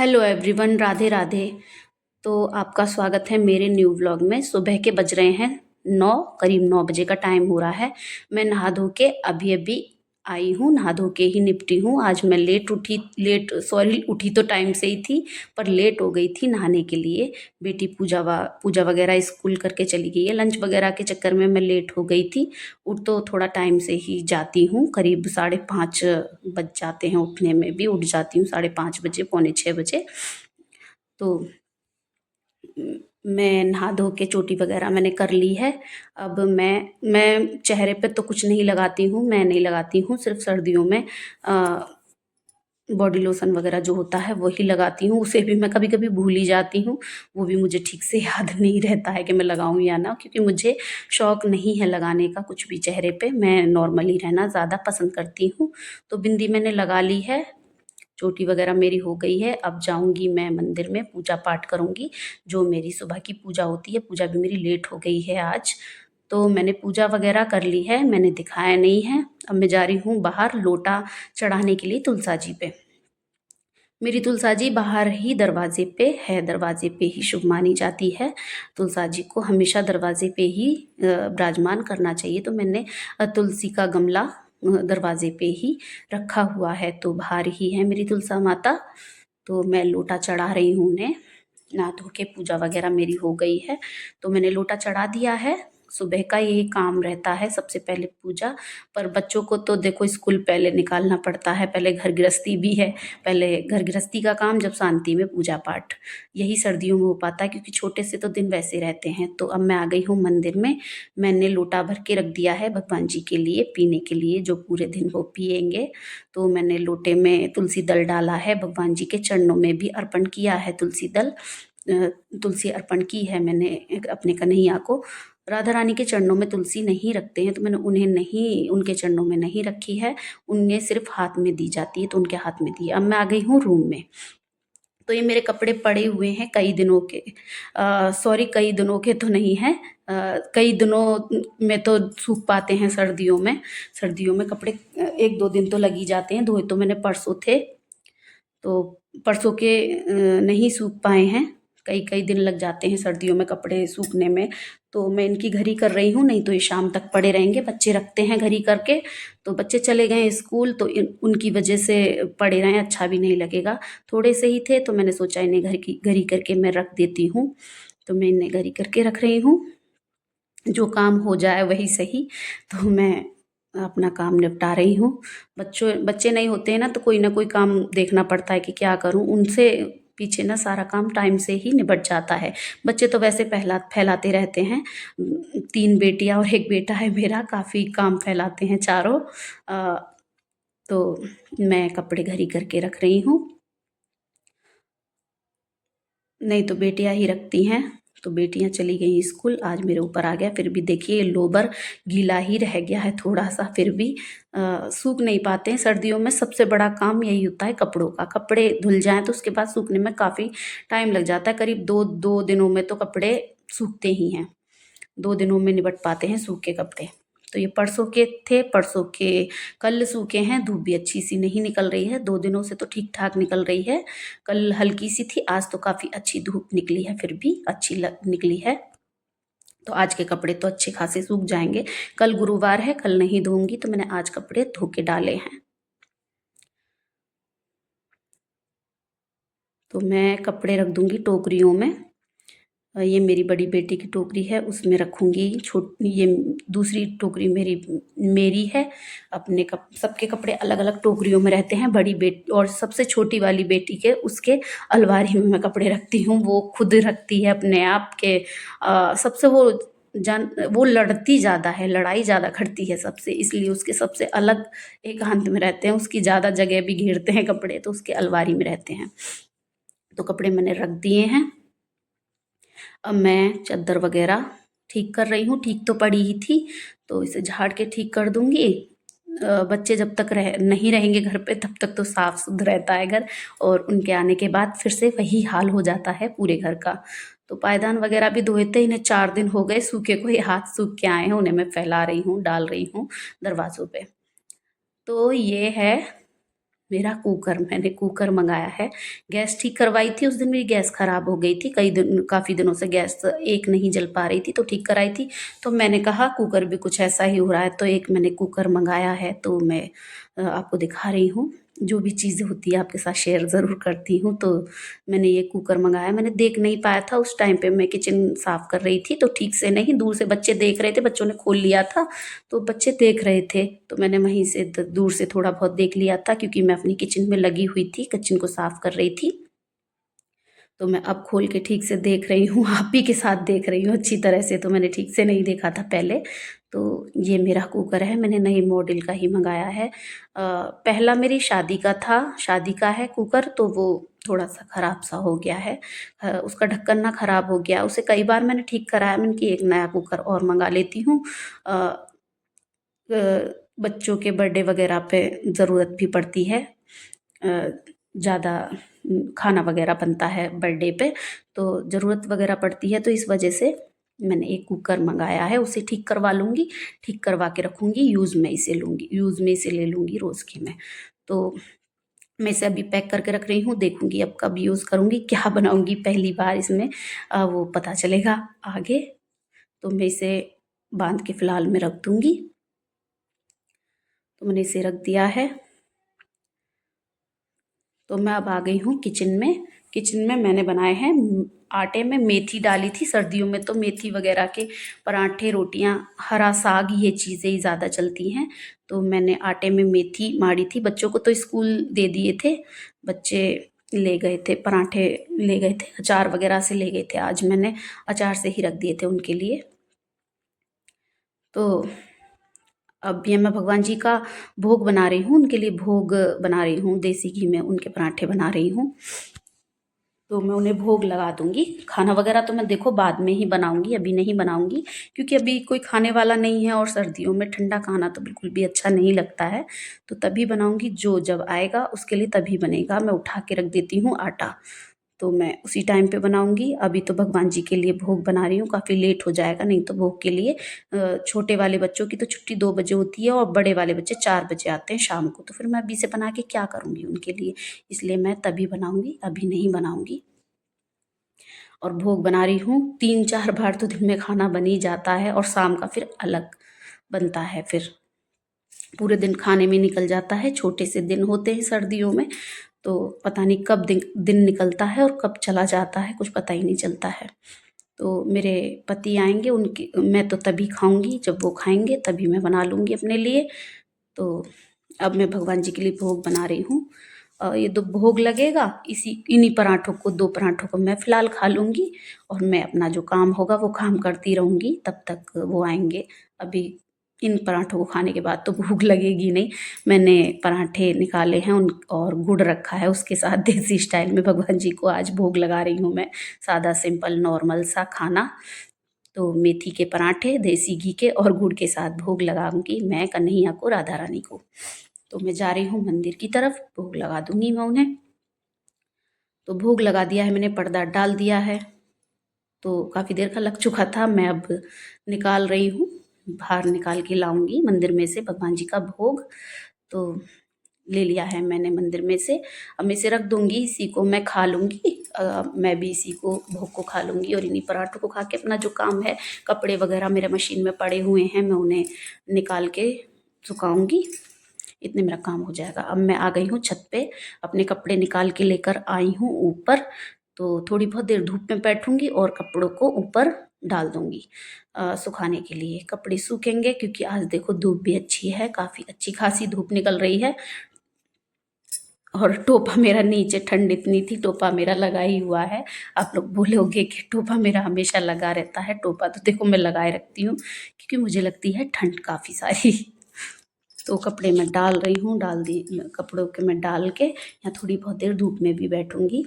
Hello everyone, Radhe Radhe. तो आपका स्वागत है मेरे न्यू व्लॉग में। सुबह के बज रहे हैं 9, करीब 9 बजे का टाइम हो रहा है। मैं नहा धो के अभी अभी आई हूँ, नहा धो के ही निपटी हूँ। आज मैं उठी तो टाइम से ही थी, पर लेट हो गई थी नहाने के लिए। बेटी पूजा वगैरह स्कूल करके चली गई है। लंच वगैरह के चक्कर में मैं लेट हो गई थी। उठ तो थोड़ा टाइम से ही जाती हूँ, करीब 5:30 बज जाते हैं उठने में भी। उठ जाती हूँ 5:30 बजे, पौने 6 बजे। तो मैं नहा धो के चोटी वगैरह मैंने कर ली है। अब मैं चेहरे पे तो कुछ नहीं लगाती हूँ, मैं नहीं लगाती हूँ, सिर्फ सर्दियों में बॉडी लोशन वगैरह जो होता है वही लगाती हूँ। उसे भी मैं कभी कभी भूल ही जाती हूँ, वो भी मुझे ठीक से याद नहीं रहता है कि मैं लगाऊँ या ना, क्योंकि मुझे शौक नहीं है लगाने का कुछ भी चेहरे पे। मैं नॉर्मली रहना ज़्यादा पसंद करती हूँ। तो बिंदी मैंने लगा ली है, चोटी वगैरह मेरी हो गई है। अब जाऊंगी मैं मंदिर में, पूजा पाठ करूंगी। जो मेरी सुबह की पूजा होती है, पूजा भी मेरी लेट हो गई है आज। तो मैंने पूजा वगैरह कर ली है, मैंने दिखाया नहीं है। अब मैं जा रही हूँ बाहर लोटा चढ़ाने के लिए तुलसा जी पे। मेरी तुलसा जी बाहर ही दरवाजे पे है, दरवाजे पे ही शुभ मानी जाती है। तुलसा जी को हमेशा दरवाजे पे ही विराजमान करना चाहिए। तो मैंने तुलसी का गमला दरवाजे पे ही रखा हुआ है, तो बाहर ही है मेरी तुलसा माता। तो मैं लोटा चढ़ा रही हूँ उन्हें। नहा धो के पूजा वगैरह मेरी हो गई है, तो मैंने लोटा चढ़ा दिया है। सुबह का यही काम रहता है, सबसे पहले पूजा। पर बच्चों को तो देखो स्कूल पहले निकालना पड़ता है, पहले घर गृहस्थी भी है। पहले घर गृहस्थी का काम, जब शांति में पूजा पाठ। यही सर्दियों में हो पाता है, क्योंकि छोटे से तो दिन वैसे रहते हैं। तो अब मैं आ गई हूँ मंदिर में। मैंने लोटा भर के रख दिया है भगवान जी के लिए पीने के लिए, जो पूरे दिन वो पिएंगे। तो मैंने लोटे में तुलसी दल डाला है, भगवान जी के चरणों में भी अर्पण किया है तुलसी दल। तुलसी अर्पण की है मैंने अपने कन्हैया को। राधा रानी के चरणों में तुलसी नहीं रखते हैं, तो मैंने उन्हें नहीं, उनके चरणों में नहीं रखी है। उन्हें सिर्फ हाथ में दी जाती है, तो उनके हाथ में दी। अब मैं आ गई हूँ रूम में। तो ये मेरे कपड़े पड़े हुए हैं कई दिनों के। सॉरी, कई दिनों के तो नहीं है। कई दिनों में तो सूख पाते हैं सर्दियों में। सर्दियों में कपड़े 1-2 दिन तो लग ही जाते हैं। धोए तो मैंने परसों थे, तो परसों के नहीं सूख पाए हैं। कई कई दिन लग जाते हैं सर्दियों में कपड़े सूखने में। तो मैं इनकी घड़ी कर रही हूँ, नहीं तो ये शाम तक पड़े रहेंगे। बच्चे रखते हैं घड़ी करके, तो बच्चे चले गए स्कूल, तो उनकी वजह से पड़े रहें अच्छा भी नहीं लगेगा। थोड़े से ही थे, तो मैंने सोचा इन्हें घर की घड़ी करके मैं रख देती हूँ। तो मैं इन्हें घड़ी करके रख रही हूँ, जो काम हो जाए वही सही। तो मैं अपना काम निपटा रही हूँ। बच्चे नहीं होते हैं ना कोई काम देखना पड़ता है कि क्या करूँ। उनसे पीछे ना सारा काम टाइम से ही निबट जाता है। बच्चे तो वैसे फैलाते रहते हैं। 3 बेटियां और 1 बेटा है मेरा, काफ़ी काम फैलाते हैं चारों। अ, तो मैं कपड़े घड़ी करके रख रही हूँ, नहीं तो बेटियां ही रखती हैं। तो बेटियां चली गई स्कूल, आज मेरे ऊपर आ गया। फिर भी देखिए लोबर गीला ही रह गया है थोड़ा सा, फिर भी सूख नहीं पाते हैं। सर्दियों में सबसे बड़ा काम यही होता है कपड़ों का। कपड़े धुल जाएं तो उसके बाद सूखने में काफ़ी टाइम लग जाता है। करीब दो दो दिनों में तो कपड़े सूखते ही हैं। 2 दिनों में निबट पाते हैं सूखे कपड़े। तो ये परसों के थे, परसों के कल सूखे हैं। धूप भी अच्छी सी नहीं निकल रही है, 2 दिनों से तो ठीक ठाक निकल रही है। कल हल्की सी थी, आज तो काफ़ी अच्छी धूप निकली है, फिर भी अच्छी निकली है। तो आज के कपड़े तो अच्छे खासे सूख जाएंगे। कल गुरुवार है, कल नहीं धोऊंगी, तो मैंने आज कपड़े धो के डाले हैं। तो मैं कपड़े रख दूंगी टोकरियों में। ये मेरी बड़ी बेटी की टोकरी है, उसमें रखूंगी। ये दूसरी टोकरी मेरी मेरी है। अपने सबके कपड़े अलग अलग टोकरियों में रहते हैं। बड़ी बेटी और सबसे छोटी वाली बेटी के, उसके अलमारी में मैं कपड़े रखती हूँ। वो खुद रखती है अपने आप के। सबसे वो लड़ती ज़्यादा है, लड़ाई ज़्यादा करती है सबसे, इसलिए उसके सबसे अलग एकांत में रहते हैं। उसकी ज़्यादा जगह भी घेरते हैं कपड़े, तो उसके अलमारी में रहते हैं। तो कपड़े मैंने रख दिए हैं। अब मैं चादर वगैरह ठीक कर रही हूँ। ठीक तो पड़ी ही थी, तो इसे झाड़ के ठीक कर दूंगी। बच्चे जब तक नहीं रहेंगे घर पे, तब तक तो साफ सुथ रहता है घर। और उनके आने के बाद फिर से वही हाल हो जाता है पूरे घर का। तो पायदान वगैरह भी धोए थे, इन्हें 4 दिन हो गए सूखे को। ये हाथ सूख के आए हैं, उन्हें मैं फैला रही हूँ, डाल रही हूँ दरवाजों पे। तो ये है मेरा कुकर, मैंने कुकर मंगाया है। गैस ठीक करवाई थी, उस दिन मेरी गैस ख़राब हो गई थी, कई दिन काफ़ी दिनों से गैस एक नहीं जल पा रही थी, तो ठीक कराई थी। तो मैंने कहा कुकर भी कुछ ऐसा ही हो रहा है, तो एक मैंने कुकर मंगाया है। तो मैं आपको दिखा रही हूँ, जो भी चीज़ें होती है आपके साथ शेयर ज़रूर करती हूँ। तो मैंने ये कुकर मंगाया, मैंने देख नहीं पाया था उस टाइम पे, मैं किचन साफ़ कर रही थी तो ठीक से नहीं, दूर से बच्चे देख रहे थे, बच्चों ने खोल लिया था तो बच्चे देख रहे थे, तो मैंने वहीं से दूर से थोड़ा बहुत देख लिया था, क्योंकि मैं अपनी किचन में लगी हुई थी, किचन को साफ़ कर रही थी। तो मैं अब खोल के ठीक से देख रही हूँ, आप ही के साथ देख रही हूँ अच्छी तरह से, तो मैंने ठीक से नहीं देखा था पहले। तो ये मेरा कुकर है, मैंने नई मॉडल का ही मंगाया है। पहला मेरी शादी का था, शादी का है कुकर, तो वो थोड़ा सा ख़राब सा हो गया है। उसका ढक्कन ना ख़राब हो गया, उसे कई बार मैंने ठीक कराया, मैंने कि एक नया कुकर और मंगा लेती हूँ। बच्चों के बर्थडे वगैरह पे ज़रूरत भी पड़ती है, ज़्यादा खाना वगैरह बनता है बर्थडे पे, तो ज़रूरत वगैरह पड़ती है, तो इस वजह से मैंने एक कुकर मंगाया है, उसे ठीक करवा लूँगी, ठीक करवा के रखूँगी, यूज़ में इसे लूँगी, यूज़ में इसे ले लूँगी रोज़ की मैं। तो मैं इसे अभी पैक करके रख रही हूँ, देखूँगी अब कब यूज़ करूँगी, क्या बनाऊँगी पहली बार इसमें, वो पता चलेगा आगे। तो मैं इसे बांध के फ़िलहाल में रख दूँगी। तो मैंने इसे रख दिया है। तो मैं अब आ गई हूँ किचन में। किचन में मैंने बनाए हैं, आटे में मेथी डाली थी, सर्दियों में तो मेथी वगैरह के पराठे, रोटियां, हरा साग, ये चीज़ें ही ज़्यादा चलती हैं। तो मैंने आटे में मेथी माड़ी थी, बच्चों को तो स्कूल दे दिए थे, बच्चे ले गए थे, पराठे ले गए थे, अचार वगैरह से ले गए थे, आज मैंने अचार से ही रख दिए थे उनके लिए। तो अब ये मैं भगवान जी का भोग बना रही हूँ, उनके लिए भोग बना रही हूँ, देसी घी में उनके पराठे बना रही हूँ। तो मैं उन्हें भोग लगा दूंगी। खाना वगैरह तो मैं देखो बाद में ही बनाऊंगी, अभी नहीं बनाऊंगी, क्योंकि अभी कोई खाने वाला नहीं है, और सर्दियों में ठंडा खाना तो बिल्कुल भी अच्छा नहीं लगता है। तो तभी बनाऊंगी, जो जब आएगा उसके लिए तभी बनेगा। मैं उठा के रख देती हूँ आटा, तो मैं उसी टाइम पे बनाऊंगी। अभी तो भगवान जी के लिए भोग बना रही हूँ, काफ़ी लेट हो जाएगा, नहीं तो भोग के लिए छोटे वाले बच्चों की तो छुट्टी 2 बजे होती है, और बड़े वाले बच्चे 4 बजे आते हैं शाम को, तो फिर मैं अभी से बना के क्या करूँगी उनके लिए, इसलिए मैं तभी बनाऊँगी, अभी नहीं बनाऊँगी। और भोग बना रही हूँ, 3-4 बार तो दिन में खाना बन ही जाता है, और शाम का फिर अलग बनता है, फिर पूरे दिन खाने में निकल जाता है। छोटे से दिन होते हैं सर्दियों में, तो पता नहीं कब दिन निकलता है और कब चला जाता है, कुछ पता ही नहीं चलता है। तो मेरे पति आएंगे, उनकी मैं तो तभी खाऊंगी जब वो खाएंगे, तभी मैं बना लूँगी अपने लिए। तो अब मैं भगवान जी के लिए भोग बना रही हूँ। ये दो भोग लगेगा, इन्हीं पराठों को, 2 पराठों को मैं फ़िलहाल खा लूँगी, और मैं अपना जो काम होगा वो काम करती रहूँगी तब तक वो आएंगे। अभी इन पराठों को खाने के बाद तो भूख लगेगी नहीं। मैंने पराठे निकाले हैं उन, और गुड़ रखा है उसके साथ, देसी स्टाइल में भगवान जी को आज भोग लगा रही हूँ मैं, सादा सिंपल नॉर्मल सा खाना। तो मेथी के पराठे देसी घी के और गुड़ के साथ भोग लगाऊंगी मैं कन्हैया को, राधा रानी को। तो मैं जा रही हूँ मंदिर की तरफ, भोग लगा दूंगी मैं उन्हें। तो भोग लगा दिया है मैंने, पर्दा डाल दिया है, तो काफ़ी देर का लग चुका था। मैं अब निकाल रही हूँ, बाहर निकाल के लाऊंगी मंदिर में से भगवान जी का भोग। तो ले लिया है मैंने मंदिर में से, अब मैं इसे रख दूंगी, इसी को मैं खा लूँगी। मैं भी इसी को भोग को खा लूँगी, और इन्हीं पराठों को खा के अपना जो काम है, कपड़े वगैरह मेरे मशीन में पड़े हुए हैं, मैं उन्हें निकाल के सुखाऊंगी, इतने मेरा काम हो जाएगा। अब मैं आ गई हूँ छत पे, अपने कपड़े निकाल के लेकर आई हूँ ऊपर। तो थोड़ी बहुत देर धूप में बैठूंगी और कपड़ों को ऊपर डाल दूंगी सुखाने के लिए। कपड़े सूखेंगे, क्योंकि आज देखो धूप भी अच्छी है, काफ़ी अच्छी खासी धूप निकल रही है। और टोपा मेरा नीचे, ठंड इतनी थी, टोपा मेरा लगा ही हुआ है। आप लोग बोलोगे कि टोपा मेरा हमेशा लगा रहता है, टोपा तो देखो मैं लगाए रखती हूँ, क्योंकि मुझे लगती है ठंड काफ़ी सारी। तो कपड़े मैं डाल रही हूँ, डाल दी कपड़ों के मैं डाल के यहाँ थोड़ी बहुत देर धूप में भी बैठूंगी।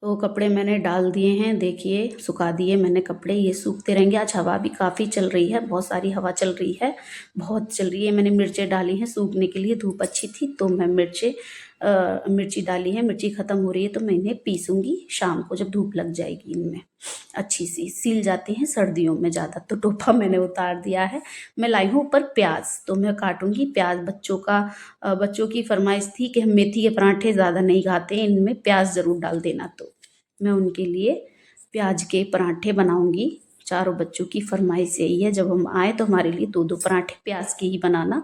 तो कपड़े मैंने डाल दिए हैं, देखिए सुखा दिए मैंने कपड़े, ये सूखते रहेंगे। आज हवा भी काफ़ी चल रही है, बहुत सारी हवा चल रही है, बहुत चल रही है। मैंने मिर्चें डाली हैं सूखने के लिए, धूप अच्छी थी तो मैं मिर्चें मिर्ची डाली है। मिर्ची ख़त्म हो रही है तो मैं इन्हें पीसूँगी शाम को जब धूप लग जाएगी इनमें अच्छी सी। सील जाती हैं सर्दियों में ज़्यादा। तो टोपा मैंने उतार दिया है। मैं लाई हूँ ऊपर प्याज, तो मैं काटूँगी प्याज। बच्चों की फरमाइश थी कि हम मेथी के पराठे ज़्यादा नहीं खाते, इनमें प्याज ज़रूर डाल देना, तो मैं उनके लिए प्याज के पराठे बनाऊँगी। चारों बच्चों की फरमाइश यही है, जब हम आए तो हमारे लिए 2-2 पराठे प्याज के ही बनाना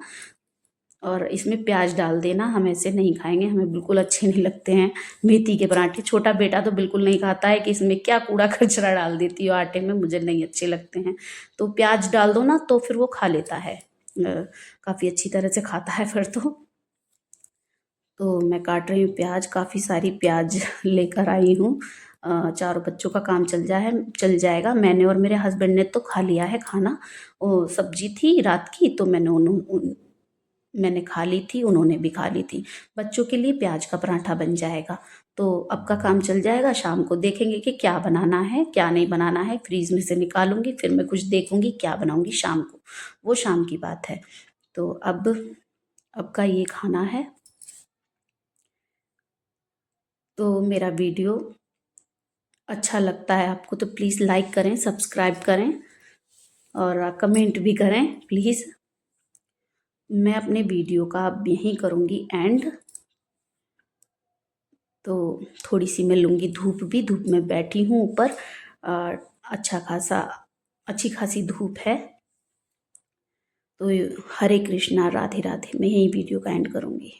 और इसमें प्याज डाल देना। हम ऐसे नहीं खाएंगे, हमें बिल्कुल अच्छे नहीं लगते हैं मेथी के पराठे। छोटा बेटा तो बिल्कुल नहीं खाता है कि इसमें क्या कूड़ा कचरा डाल देती हो आटे में, मुझे नहीं अच्छे लगते हैं। तो प्याज डाल दो ना तो फिर वो खा लेता है, काफ़ी अच्छी तरह से खाता है फिर तो मैं काट रही हूँ प्याज। काफ़ी सारी प्याज लेकर आई हूँ। चारों बच्चों का काम चल जाएगा। मैंने और मेरे हस्बैंड ने तो खा लिया है खाना। वो सब्जी थी रात की तो मैंने खा ली थी, उन्होंने भी खा ली थी। बच्चों के लिए प्याज का पराठा बन जाएगा। तो अब का काम चल जाएगा। शाम को देखेंगे कि क्या बनाना है क्या नहीं बनाना है। फ्रीज में से निकालूंगी, फिर मैं कुछ देखूंगी क्या बनाऊंगी शाम को, वो शाम की बात है। तो अब का ये खाना है। तो मेरा वीडियो अच्छा लगता है आपको तो प्लीज़ लाइक करें, सब्सक्राइब करें और कमेंट भी करें प्लीज़। मैं अपने वीडियो का अब यहीं करूँगी एंड। तो थोड़ी सी मैं लूँगी धूप भी। धूप में बैठी हूँ ऊपर, अच्छी खासी धूप है। तो हरे कृष्णा, राधे राधे। मैं यही वीडियो का एंड करूँगी।